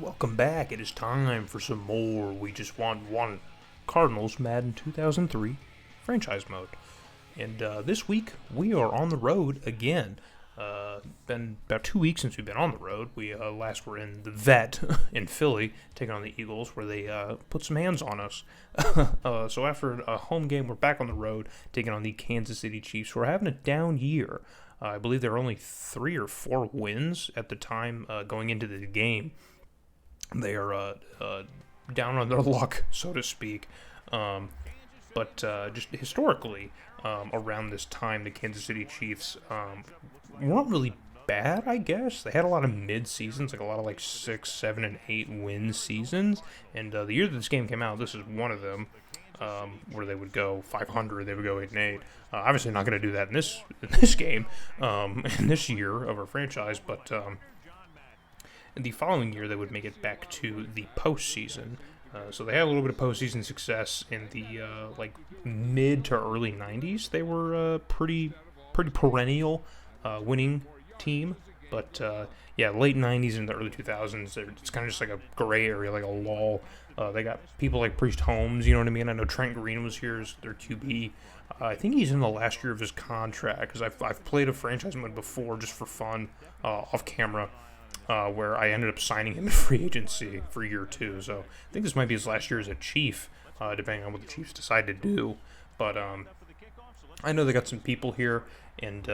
Welcome back. It is time for some more We Just Want One Cardinals Madden 2003 franchise mode. And this week, we are on the road again. Been about 2 weeks since we've been on the road. We last were in the vet in Philly, taking on the Eagles, where they put some hands on us. So after a home game, we're back on the road, taking on the Kansas City Chiefs. We're having a down year. I believe there were only 3 or 4 wins at the time going into the game. They are down on their luck, so to speak. But just historically, around this time, the Kansas City Chiefs weren't really bad, I guess. They had a lot of mid-seasons, like a lot of 6, 7, and 8 win seasons. And the year that this game came out, this is one of them, where they would go 500, they would go 8 and 8. Obviously, not going to do that in this game, in this year of our franchise, but the following year, they would make it back to the postseason. So they had a little bit of postseason success in the mid to early 90s. They were a pretty perennial winning team. But late 90s and the early 2000s, it's kind of just like a gray area, like a lull. They got people like Priest Holmes, you know what I mean? I know Trent Green was here as their QB. I think he's in the last year of his contract, because I've played a franchise mode before just for fun, off camera. Where I ended up signing him in free agency for year 2. So I think this might be his last year as a Chief, depending on what the Chiefs decide to do. But I know they got some people here, and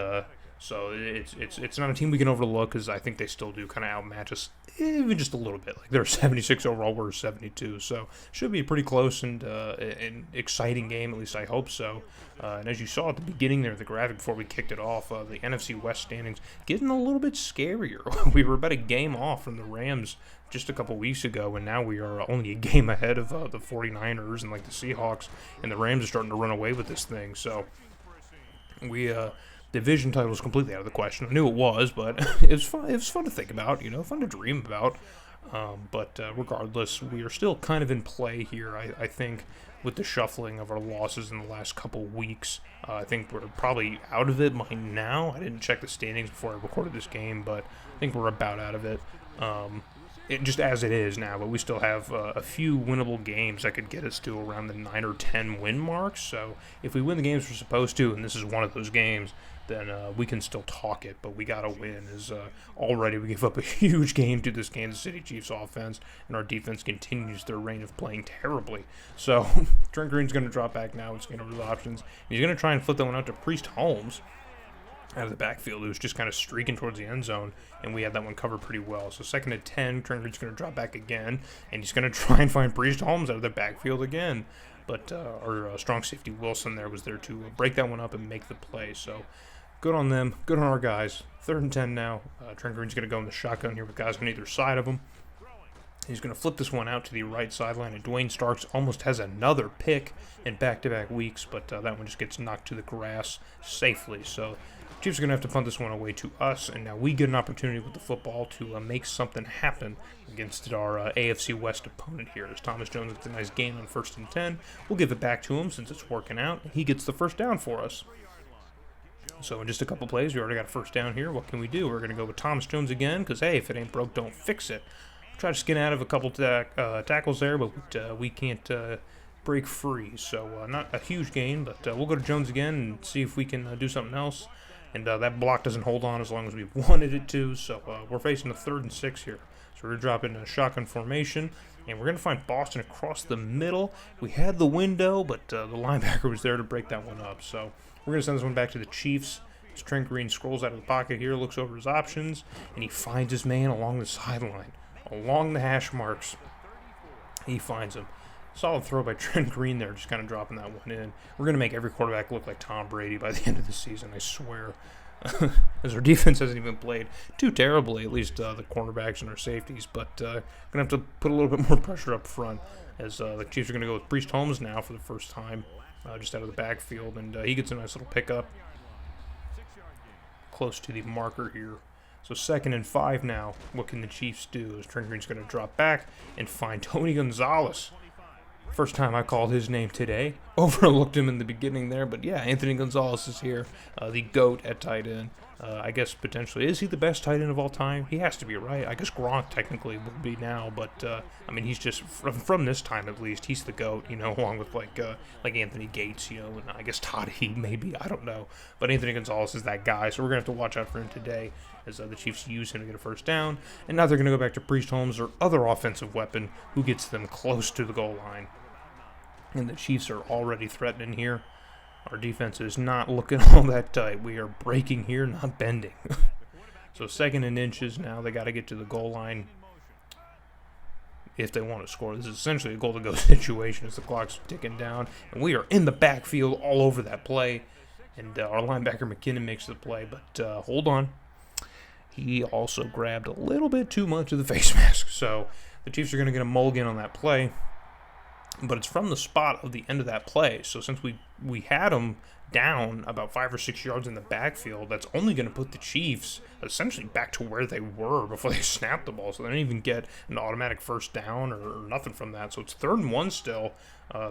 so it's not a team we can overlook, because I think they still do kind of outmatch us even just a little bit. Like they're 76 overall, we're 72, so should be a pretty close and an exciting game. At least I hope so. And as you saw at the beginning there, the graphic before we kicked it off, the NFC West standings getting a little bit scarier. We were about a game off from the Rams just a couple weeks ago, and now we are only a game ahead of the 49ers and the Seahawks, and the Rams are starting to run away with this thing. So we division title is completely out of the question. I knew it was, but it was fun. It was fun to think about, fun to dream about. But regardless, we are still kind of in play here. I think with the shuffling of our losses in the last couple weeks, I think we're probably out of it by now. I didn't check the standings before I recorded this game, but I think we're about out of it. Just as it is now, but we still have a few winnable games that could get us to around the 9 or 10 win mark. So if we win the games we're supposed to, and this is one of those games, then we can still talk it, but we got to win. Already we gave up a huge game to this Kansas City Chiefs offense, and our defense continues their reign of playing terribly. So Trent Green's going to drop back now. It's going over the options. He's going to try and flip that one out to Priest Holmes out of the backfield, who was just kind of streaking towards the end zone, and we had that one covered pretty well. So 2nd and 10, Trent Green's going to drop back again, and he's going to try and find Priest Holmes out of the backfield again. But our strong safety Wilson there was there to break that one up and make the play. So good on them. Good on our guys. 3rd and 10 now. Trent Green's going to go in the shotgun here with guys on either side of him. He's going to flip this one out to the right sideline, and Dwayne Starks almost has another pick in back-to-back weeks, but that one just gets knocked to the grass safely. So Chiefs are going to have to punt this one away to us, and now we get an opportunity with the football to make something happen against our AFC West opponent here. As Thomas Jones gets a nice gain on 1st and 10, we'll give it back to him since it's working out. He gets the first down for us. So in just a couple plays, we already got a first down here. What can we do? We're going to go with Thomas Jones again, because, hey, if it ain't broke, don't fix it. Try to skin out of a couple tackles there, but we can't break free. So not a huge gain, but we'll go to Jones again and see if we can do something else. And that block doesn't hold on as long as we wanted it to, so we're facing a 3rd and 6 here. So we're going to drop in a shotgun formation, and we're going to find Boston across the middle. We had the window, but the linebacker was there to break that one up. So we're going to send this one back to the Chiefs. As Trent Green scrolls out of the pocket here, looks over his options, and he finds his man along the sideline, along the hash marks. He finds him. Solid throw by Trent Green there, just kind of dropping that one in. We're going to make every quarterback look like Tom Brady by the end of the season, I swear. As our defense hasn't even played too terribly, at least the cornerbacks and our safeties. But going to have to put a little bit more pressure up front, as the Chiefs are going to go with Priest Holmes now for the first time, just out of the backfield. And he gets a nice little pickup close to the marker here. So 2nd and 5 now. What can the Chiefs do? As Trent Green's going to drop back and find Tony Gonzalez. First time I called his name today. Overlooked him in the beginning there, but yeah, Anthony Gonzalez is here, the GOAT at tight end. I guess potentially, is he the best tight end of all time? He has to be, right? I guess Gronk technically would be now, but I mean, he's just from this time at least, he's the GOAT, along with like Anthony Gates, and I guess Todd Heap maybe, I don't know, but Anthony Gonzalez is that guy, so we're gonna have to watch out for him today as the Chiefs use him to get a first down, and now they're gonna go back to Priest Holmes, their other offensive weapon, who gets them close to the goal line, and the Chiefs are already threatening here. Our defense is not looking all that tight. We are breaking here, not bending. So 2nd and inches now. They got to get to the goal line if they want to score. This is essentially a goal-to-go situation as the clock's ticking down. And we are in the backfield all over that play. And our linebacker McKinnon makes the play. But hold on. He also grabbed a little bit too much of the face mask. So the Chiefs are going to get a mulligan on that play. But it's from the spot of the end of that play. So since we had them down about 5 or 6 yards in the backfield, that's only going to put the Chiefs essentially back to where they were before they snapped the ball. So they didn't even get an automatic first down or nothing from that. So it's 3rd and 1 still.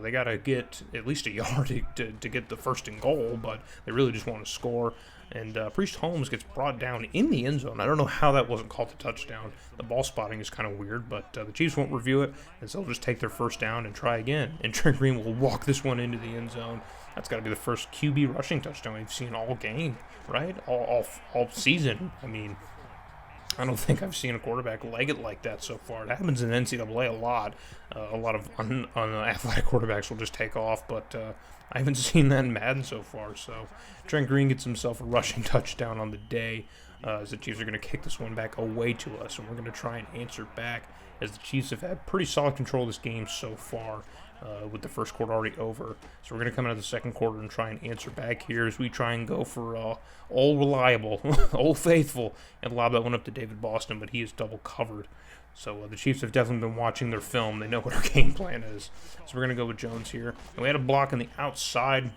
They got to get at least a yard to get the first and goal, but they really just want to score. And Priest Holmes gets brought down in the end zone. I don't know how that wasn't called a touchdown. The ball spotting is kind of weird, but the Chiefs won't review it, and so they'll just take their first down and try again. And Trent Green will walk this one into the end zone. That's got to be the first QB rushing touchdown we've seen all game, right? All season. I mean, I don't think I've seen a quarterback leg it like that so far. It happens in NCAA a lot. A lot of athletic quarterbacks will just take off, but I haven't seen that in Madden so far. So Trent Green gets himself a rushing touchdown on the day as the Chiefs are going to kick this one back away to us, and we're going to try and answer back as the Chiefs have had pretty solid control of this game so far with the first quarter already over. So we're going to come out of the second quarter and try and answer back here as we try and go for all reliable, old faithful, and lob that one up to David Boston, but he is double covered. So the Chiefs have definitely been watching their film. They know what our game plan is. So we're going to go with Jones here. And we had a block on the outside.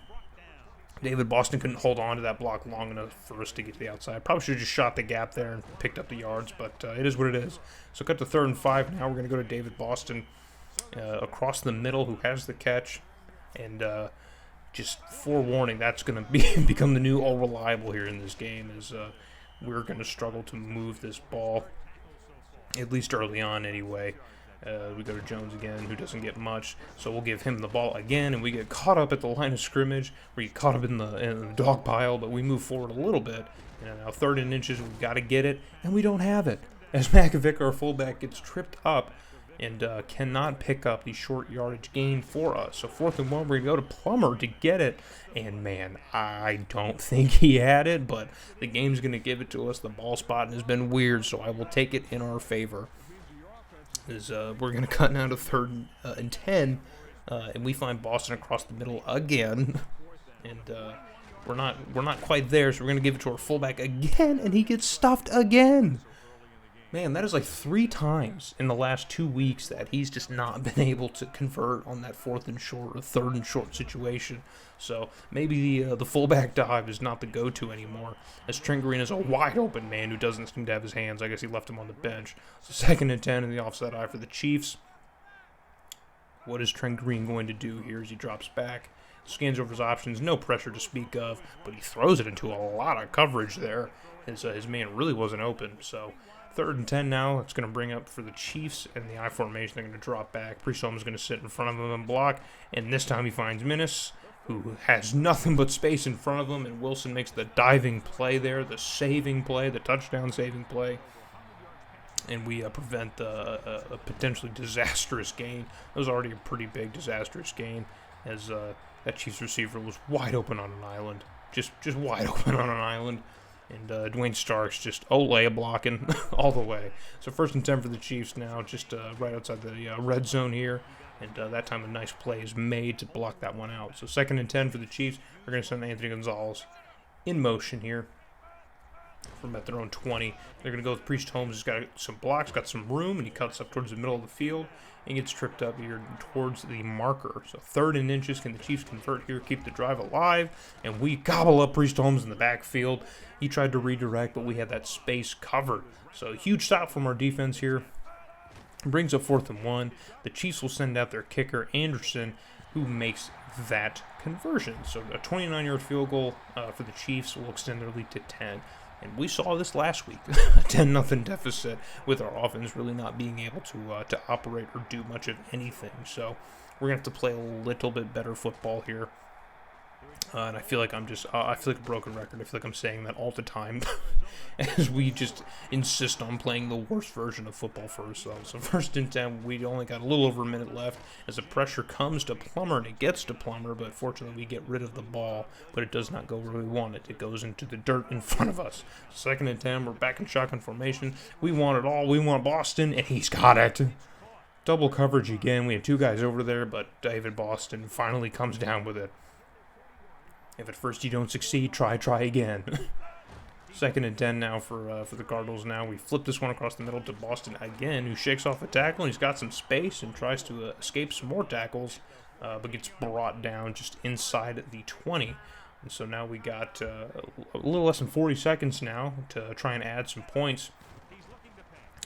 David Boston couldn't hold on to that block long enough for us to get to the outside. Probably should have just shot the gap there and picked up the yards, but it is what it is. So cut to 3rd and 5. Now we're going to go to David Boston across the middle, who has the catch. And just forewarning, that's going to become the new all reliable here in this game, as we're going to struggle to move this ball, at least early on anyway. We go to Jones again, who doesn't get much, so we'll give him the ball again, and we get caught up at the line of scrimmage. We get caught up in the dog pile, but we move forward a little bit. And now 3rd and inches, we've got to get it, and we don't have it. As Makovic, our fullback, gets tripped up and cannot pick up the short yardage gain for us. So 4th and 1, we're going to go to Plummer to get it. And, man, I don't think he had it, but the game's going to give it to us. The ball spotting has been weird, so I will take it in our favor. We're going to cut now to 3rd and 10, and we find Boston across the middle again. And we're not quite there, so we're going to give it to our fullback again, and he gets stuffed again. Man, that is like 3 times in the last 2 weeks that he's just not been able to convert on that 4th and short or 3rd and short situation. So maybe the fullback dive is not the go-to anymore, as Trent Green is a wide-open man who doesn't seem to have his hands. I guess he left him on the bench. So 2nd and 10 in the offside eye for the Chiefs. What is Trent Green going to do here as he drops back? Scans over his options, no pressure to speak of, but he throws it into a lot of coverage there. His man really wasn't open, so 3rd and 10 now. It's going to bring up for the Chiefs in the I formation. They're going to drop back. Priest Holmes is going to sit in front of him and block, and this time he finds Minnis, who has nothing but space in front of him, and Wilson makes the diving play there, the saving play, the touchdown saving play, and we prevent a potentially disastrous gain. It was already a pretty big disastrous gain, as that Chiefs receiver was wide open on an island, just wide open on an island. And Dwayne Starks just Olay blocking all the way. So 1st and 10 for the Chiefs now, just right outside the red zone here. And that time a nice play is made to block that one out. So 2nd and 10 for the Chiefs. We're going to send Anthony Gonzalez in motion here from at their own 20. They're going to go with Priest Holmes. He's got some blocks, got some room, and he cuts up towards the middle of the field and gets tripped up here towards the marker. So 3rd and inches. Can the Chiefs convert here, keep the drive alive? And we gobble up Priest Holmes in the backfield. He tried to redirect, but we had that space covered. So huge stop from our defense here. Brings up 4th and 1. The Chiefs will send out their kicker, Anderson, who makes that conversion. So a 29-yard field goal for the Chiefs will extend their lead to 10. And we saw this last week, a 10-0 deficit with our offense really not being able to operate or do much of anything. So we're going to have to play a little bit better football here. And I feel like I feel like a broken record. I feel like I'm saying that all the time as we just insist on playing the worst version of football for ourselves. So 1st and 10, we only got a little over a minute left as the pressure comes to Plummer, and it gets to Plummer, but fortunately we get rid of the ball, but it does not go where we want it. It goes into the dirt in front of us. 2nd and 10, we're back in shotgun formation. We want it all. We want Boston, and he's got it. Double coverage again. We had 2 guys over there, but David Boston finally comes down with it. If at first you don't succeed, try again. 2nd and 10 now for the Cardinals now. We flip this one across the middle to Boston again, who shakes off a tackle. He's got some space and tries to escape some more tackles, but gets brought down just inside the 20. And so now we got a little less than 40 seconds now to try and add some points.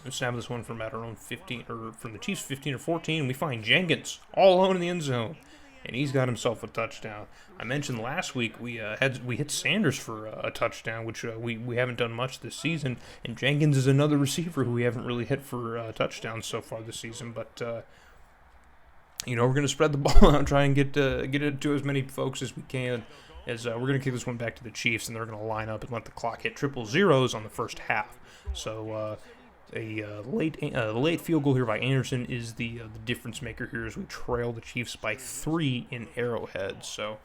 We snap this one from at our own 15, or from the Chiefs 15 or 14, and we find Jenkins all alone in the end zone. And he's got himself a touchdown. I mentioned last week we hit Sanders for a touchdown, which we haven't done much this season. And Jenkins is another receiver who we haven't really hit for touchdowns so far this season. But we're going to spread the ball out and try and get it to as many folks as we can. As we're going to kick this one back to the Chiefs, and they're going to line up and let the clock hit triple zeros on the first half. So. A late field goal here by Anderson is the difference maker here as we trail the Chiefs by 3 in Arrowhead. So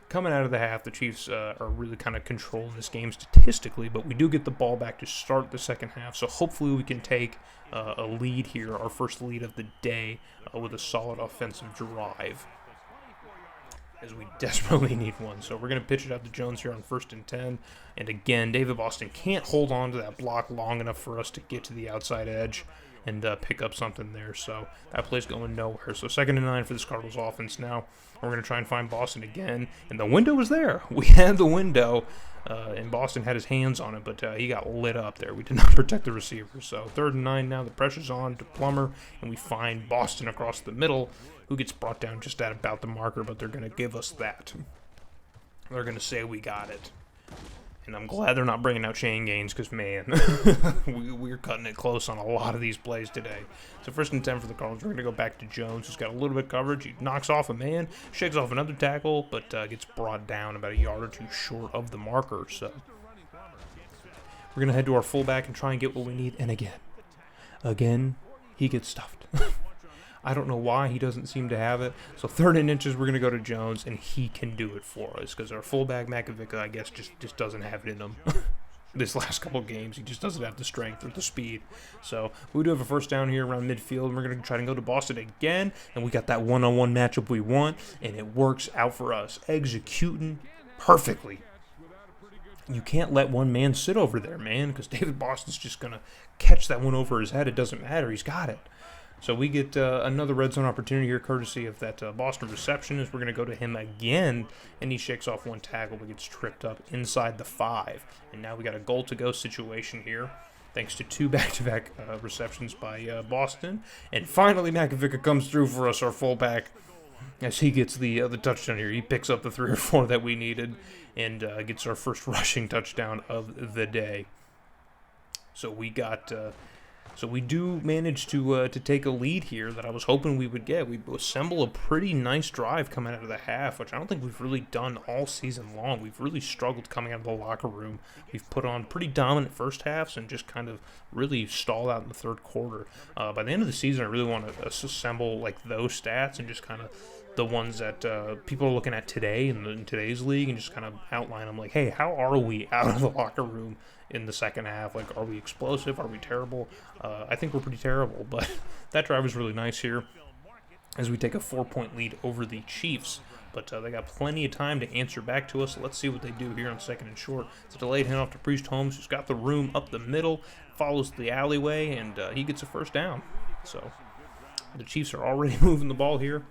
coming out of the half, the Chiefs are really kind of controlling this game statistically, but we do get the ball back to start the second half. So hopefully we can take a lead here, our first lead of the day, with a solid offensive drive, as we desperately need one. So we're going to pitch it out to Jones here on 1st and 10. And again, David Boston can't hold on to that block long enough for us to get to the outside edge and pick up something there. So that play's going nowhere. So 2nd and 9 for this Cardinals offense now. We're going to try and find Boston again. And the window was there. We had the window, and Boston had his hands on it, but he got lit up there. We did not protect the receiver. So 3rd and 9 now. The pressure's on to Plummer, and we find Boston across the middle, who gets brought down just at about the marker, but they're going to give us that. They're going to say we got it. And I'm glad they're not bringing out Shane Gaines because, man, we're cutting it close on a lot of these plays today. So 1st and 10 for the Cardinals. We're going to go back to Jones, who's got a little bit of coverage. He knocks off a man, shakes off another tackle, but gets brought down about a yard or 2 short of the marker. So we're going to head to our fullback and try and get what we need. And again, he gets stuffed. I don't know why he doesn't seem to have it. So 3rd and inches, we're going to go to Jones, and he can do it for us because our fullback, Makovic, I guess, just doesn't have it in him. This last couple games, he just doesn't have the strength or the speed. So we do have a first down here around midfield, and we're going to try to go to Boston again, and we got that one-on-one matchup we want, and it works out for us, executing perfectly. You can't let one man sit over there, man, because David Boston's just going to catch that one over his head. It doesn't matter. He's got it. So we get another red zone opportunity here, courtesy of that Boston receptionist. We're going to go to him again, and he shakes off one tackle, but gets tripped up inside the 5. And now we got a goal-to-go situation here, thanks to 2 back-to-back receptions by Boston. And finally, Makovic comes through for us, our fullback, as he gets the touchdown here. He picks up the 3 or 4 that we needed and gets our first rushing touchdown of the day. So we got... So we do manage to take a lead here that I was hoping we would get. We assemble a pretty nice drive coming out of the half, which I don't think we've really done all season long. We've really struggled coming out of the locker room. We've put on pretty dominant first halves and just kind of really stalled out in the 3rd quarter. By the end of the season, I really want to assemble like those stats and just kind of the ones that people are looking at today in today's league and just kind of outline them like, hey, how are we out of the locker room in the second half? Like, are we explosive? Are we terrible? I think we're pretty terrible, but that drive was really nice here as we take a 4-point lead over the Chiefs. But they got plenty of time to answer back to us. Let's see what they do here on 2nd and short. It's a delayed handoff to Priest Holmes, who's got the room up the middle, follows the alleyway, and he gets a first down. So the Chiefs are already moving the ball here.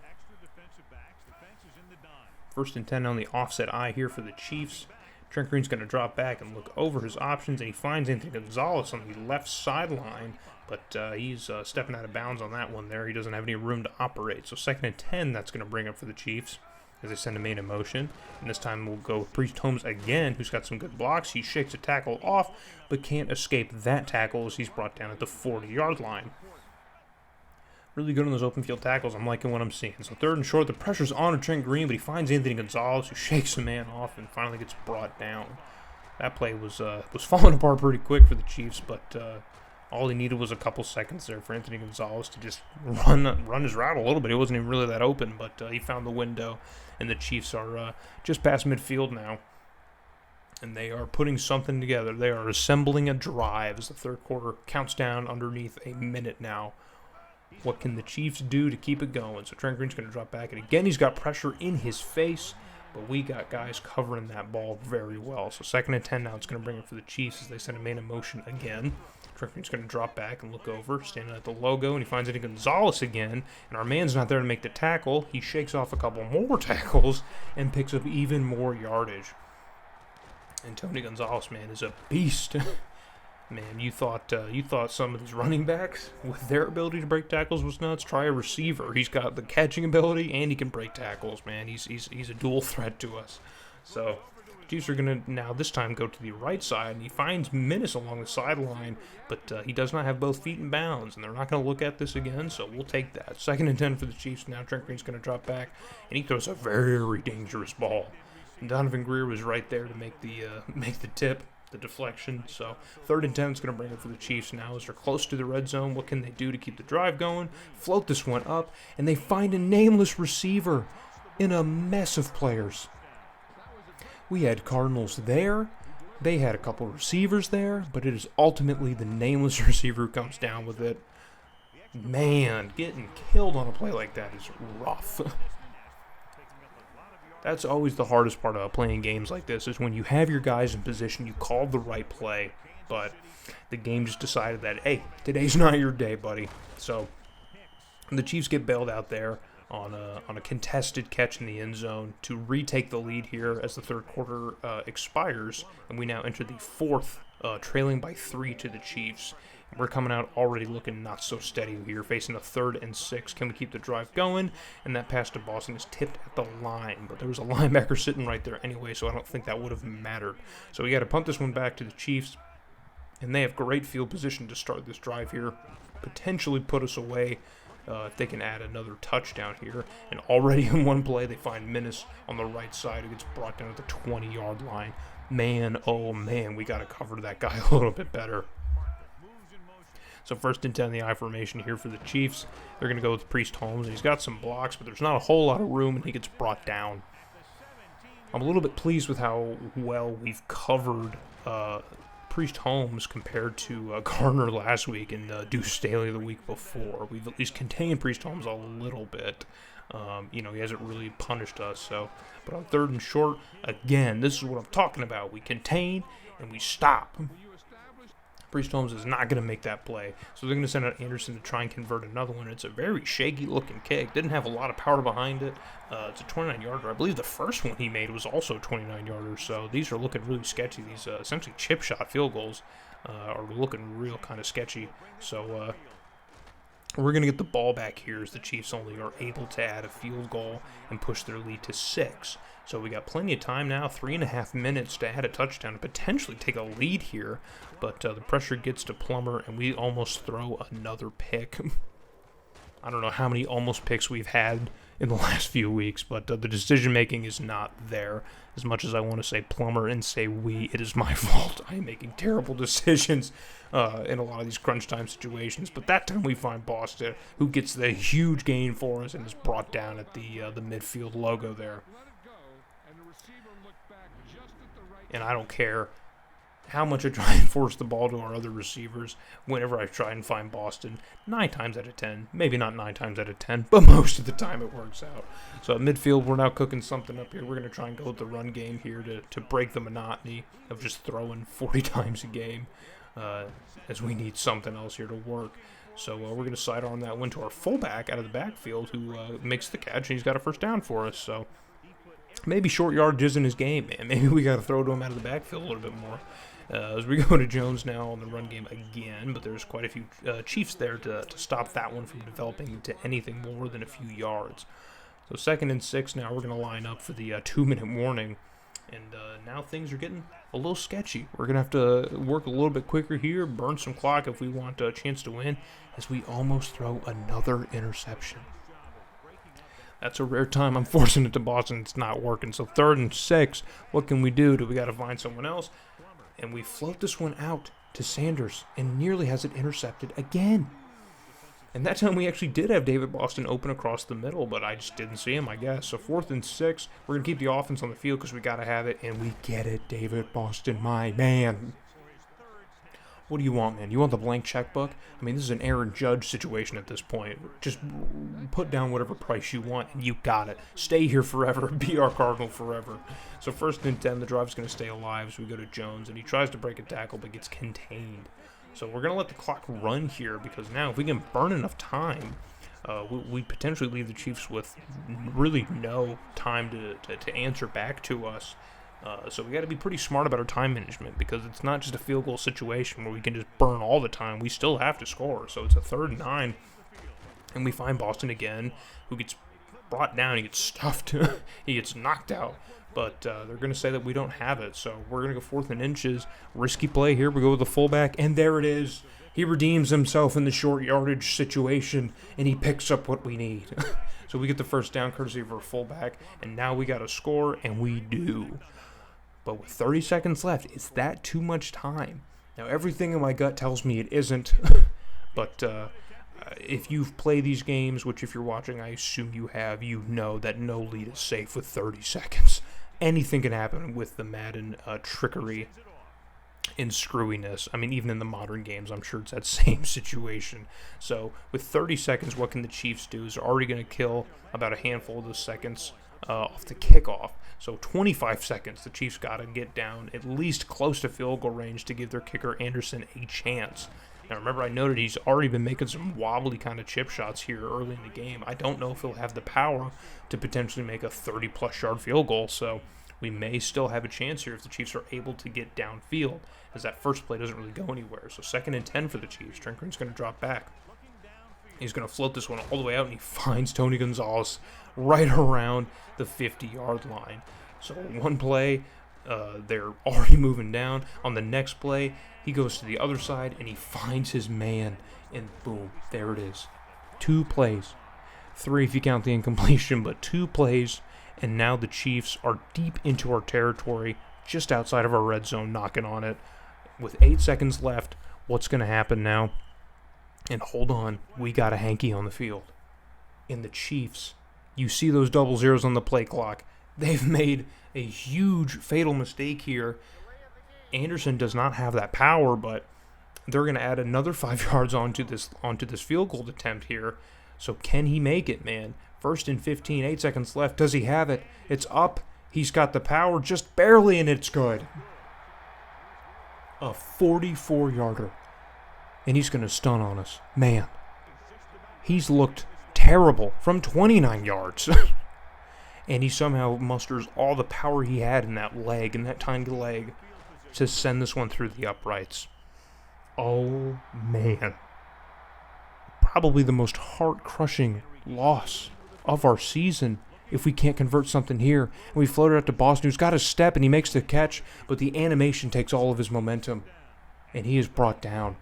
1st and 10 on the offset eye here for the Chiefs. Trent Green's going to drop back and look over his options, and he finds Anthony Gonzalez on the left sideline, but he's stepping out of bounds on that one there. He doesn't have any room to operate. So 2nd and 10, that's going to bring up for the Chiefs. as they send a man in motion. And this time we'll go with Priest Holmes again, who's got some good blocks. He shakes a tackle off, but can't escape that tackle as he's brought down at the 40-yard line. Really good on those open field tackles. I'm liking what I'm seeing. So 3rd and short, the pressure's on Trent Green, but he finds Anthony Gonzalez, who shakes the man off and finally gets brought down. That play was falling apart pretty quick for the Chiefs, but all he needed was a couple seconds there for Anthony Gonzalez to just run his route a little bit. It wasn't even really that open, but he found the window, and the Chiefs are just past midfield now. And they are putting something together. They are assembling a drive as the 3rd quarter counts down underneath a minute now. What can the Chiefs do to keep it going? So Trent Green's going to drop back, and again he's got pressure in his face, but we got guys covering that ball very well. So 2nd and 10 now. It's going to bring it for the Chiefs as they send a man in motion again. Trent Green's going to drop back and look over, standing at the logo, and he finds Anthony Gonzalez again, and our man's not there to make the tackle. He shakes off a couple more tackles and picks up even more yardage. And Tony Gonzalez, man, is a beast. Man, you thought some of these running backs with their ability to break tackles was nuts. Try a receiver. He's got the catching ability and he can break tackles. Man, he's a dual threat to us. So Chiefs are gonna now this time go to the right side, and he finds Minnis along the sideline, but he does not have both feet in bounds, and they're not gonna look at this again. So we'll take that. 2nd and 10 for the Chiefs. Now Trent Green's gonna drop back, and he throws a very dangerous ball. And Donovan Greer was right there to make the tip. The deflection. So 3rd and 10 is going to bring it for the Chiefs now as they're close to the red zone. What can they do to keep the drive going? Float this one up, and they find a nameless receiver in a mess of players. We had Cardinals there. They had a couple receivers there, but it is ultimately the nameless receiver who comes down with it. Man, getting killed on a play like that is rough. That's always the hardest part about playing games like this, is when you have your guys in position, you called the right play, but the game just decided that, hey, today's not your day, buddy. So the Chiefs get bailed out there on a contested catch in the end zone to retake the lead here as the 3rd quarter expires, and we now enter the 4th, trailing by 3 to the Chiefs. We're coming out already looking not so steady here, facing a 3rd and 6. Can we keep the drive going? And that pass to Boston is tipped at the line, but there was a linebacker sitting right there anyway, so I don't think that would have mattered. So we got to punt this one back to the Chiefs, and they have great field position to start this drive here, potentially put us away if they can add another touchdown here. And already in one play, they find Minnis on the right side who gets brought down at the 20-yard line. Man, oh man, we got to cover that guy a little bit better. So 1st and 10 in the I formation here for the Chiefs. They're going to go with Priest Holmes, and he's got some blocks, but there's not a whole lot of room, and he gets brought down. I'm a little bit pleased with how well we've covered Priest Holmes compared to Garner last week and Deuce Staley the week before. We've at least contained Priest Holmes a little bit. He hasn't really punished us. So, but on 3rd and short, again, this is what I'm talking about. We contain and we stop. Priest Holmes is not going to make that play. So they're going to send out Anderson to try and convert another one. It's a very shaky-looking kick. Didn't have a lot of power behind it. It's a 29-yarder. I believe the first one he made was also a 29-yarder. So these are looking really sketchy. These essentially chip shot field goals are looking real kind of sketchy. So we're going to get the ball back here as the Chiefs only are able to add a field goal and push their lead to 6. So we got plenty of time now, 3.5 minutes to add a touchdown and potentially take a lead here. But the pressure gets to Plummer, and we almost throw another pick. I don't know how many almost picks we've had in the last few weeks, but the decision-making is not there. As much as I want to say Plummer and say we, it is my fault. I am making terrible decisions in a lot of these crunch time situations. But that time we find Boston, who gets the huge gain for us and is brought down at the midfield logo there. And I don't care how much I try and force the ball to our other receivers whenever I try and find Boston. 9 times out of 10, maybe not 9 times out of 10, but most of the time it works out. So at midfield, we're now cooking something up here. We're going to try and go with the run game here to break the monotony of just throwing 40 times a game, as we need something else here to work. So we're going to sidearm that one to our fullback out of the backfield who makes the catch, and he's got a first down for us. So maybe short yardage isn't his game, man. Maybe we got to throw to him out of the backfield a little bit more. As we go to Jones now on the run game again, but there's quite a few Chiefs there to stop that one from developing into anything more than a few yards. So 2nd and 6 now. We're going to line up for the 2-minute warning. And now things are getting a little sketchy. We're going to have to work a little bit quicker here, burn some clock if we want a chance to win, as we almost throw another interception. That's a rare time. I'm forcing it to Boston. It's not working. So 3rd and 6, what can we do? Do we got to find someone else? And we float this one out to Sanders and nearly has it intercepted again. And that time we actually did have David Boston open across the middle, but I just didn't see him, I guess. So 4th and 6, we're going to keep the offense on the field because we got to have it, and we get it. David Boston, my man. What do you want, man? You want the blank checkbook? I mean, this is an Aaron Judge situation at this point. Just put down whatever price you want, and you got it. Stay here forever. Be our Cardinal forever. So 1st and 10, the drive's going to stay alive, so we go to Jones, and he tries to break a tackle, but gets contained. So we're going to let the clock run here because now if we can burn enough time, we potentially leave the Chiefs with really no time to answer back to us. So we got to be pretty smart about our time management because it's not just a field goal situation where we can just burn all the time. We still have to score. So it's a 3rd and 9, and we find Boston again, who gets brought down. He gets stuffed. He gets knocked out. But they're going to say that we don't have it. So we're going to go 4th and inches. Risky play here. We go with the fullback, and there it is. He redeems himself in the short yardage situation, and he picks up what we need. So we get the first down courtesy of our fullback, and now we got to score, and we do. But with 30 seconds left, is that too much time? Now, everything in my gut tells me it isn't. But if you've played these games, which if you're watching, I assume you have, you know that no lead is safe with 30 seconds. Anything can happen with the Madden trickery and screwiness. I mean, even in the modern games, I'm sure it's that same situation. So with 30 seconds, what can the Chiefs do? Is they're already going to kill about a handful of those seconds off the kickoff. So 25 seconds, the Chiefs got to get down at least close to field goal range to give their kicker Anderson a chance. Now, remember, I noted he's already been making some wobbly kind of chip shots here early in the game. I don't know if he'll have the power to potentially make a 30-plus yard field goal, so we may still have a chance here if the Chiefs are able to get downfield, as that first play doesn't really go anywhere. So 2nd and 10 for the Chiefs. Trent Green's going to drop back. He's going to float this one all the way out, and he finds Tony Gonzalez right around the 50-yard line. So one play, they're already moving down. On the next play, he goes to the other side, and he finds his man, and boom, there it is. 2 plays. 3 if you count the incompletion, but 2 plays, and now the Chiefs are deep into our territory, just outside of our red zone, knocking on it. With 8 seconds left, what's going to happen now? And hold on, we got a hanky on the field. And the Chiefs, you see those double zeros on the play clock. They've made a huge fatal mistake here. Anderson does not have that power, but they're going to add another 5 yards onto this field goal attempt here. So can he make it, man? 1st and 15, 8 seconds left. Does he have it? It's up. He's got the power just barely, and it's good. A 44-yarder. And he's going to stun on us. Man, he's looked terrible from 29 yards. And he somehow musters all the power he had in that leg, in that tiny leg, to send this one through the uprights. Oh, man. Probably the most heart-crushing loss of our season if we can't convert something here. And we float it out to Boston, who's got a step, and he makes the catch, but the animation takes all of his momentum, and he is brought down.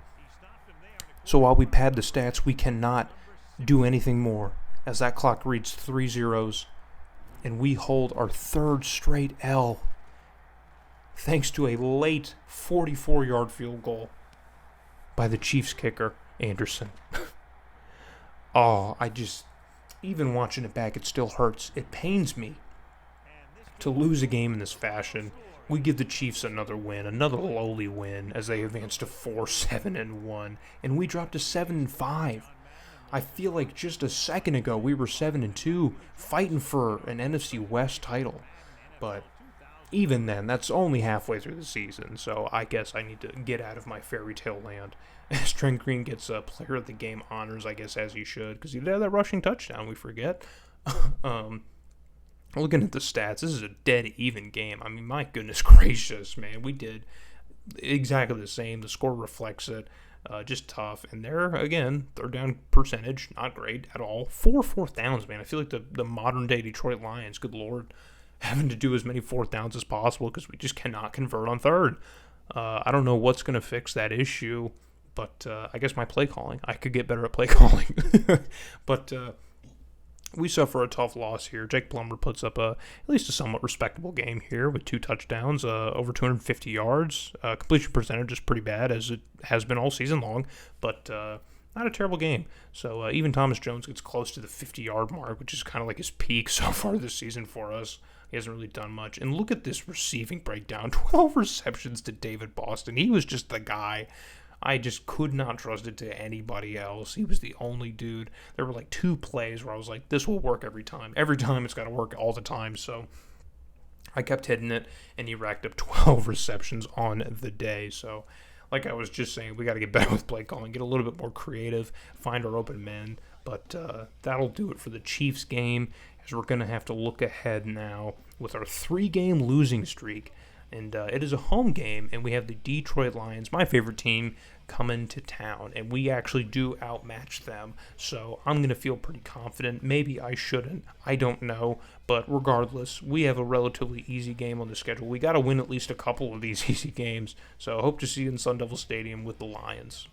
So while we pad the stats, we cannot do anything more, as that clock reads 3 zeros, and we hold our 3rd straight L, thanks to a late 44-yard field goal by the Chiefs kicker, Anderson. Even watching it back, it still hurts. It pains me to lose a game in this fashion. We give the Chiefs another win, another lowly win, as they advance to 4-7-1, and we drop to 7-5. I feel like just a second ago we were 7-2, fighting for an NFC West title. But even then, that's only halfway through the season, so I guess I need to get out of my fairy tale land. As Trent Green gets player of the game honors, I guess, as he should, because he did have that rushing touchdown, we forget. Looking at the stats, this is a dead even game. I mean, my goodness gracious, man. We did exactly the same. The score reflects it. Just tough. And there, again, third down percentage, not great at all. 4 fourth downs, man. I feel like the modern-day Detroit Lions, good Lord, having to do as many fourth downs as possible because we just cannot convert on third. I don't know what's going to fix that issue, but I guess my play calling. I could get better at play calling. But we suffer a tough loss here. Jake Plummer puts up at least a somewhat respectable game here with 2 touchdowns, over 250 yards. Completion percentage is pretty bad, as it has been all season long, but not a terrible game. So even Thomas Jones gets close to the 50-yard mark, which is kind of like his peak so far this season for us. He hasn't really done much. And look at this receiving breakdown. 12 receptions to David Boston. He was just the guy. I just could not trust it to anybody else. He was the only dude. There were like 2 plays where I was like, this will work every time. Every time it's got to work all the time. So I kept hitting it, and he racked up 12 receptions on the day. So like I was just saying, we got to get better with play calling, get a little bit more creative, find our open men. But that'll do it for the Chiefs game, as we're going to have to look ahead now with our 3-game losing streak. And it is a home game, and we have the Detroit Lions, my favorite team, coming to town. And we actually do outmatch them. So I'm going to feel pretty confident. Maybe I shouldn't. I don't know. But regardless, we have a relatively easy game on the schedule. We got to win at least a couple of these easy games. So I hope to see you in Sun Devil Stadium with the Lions.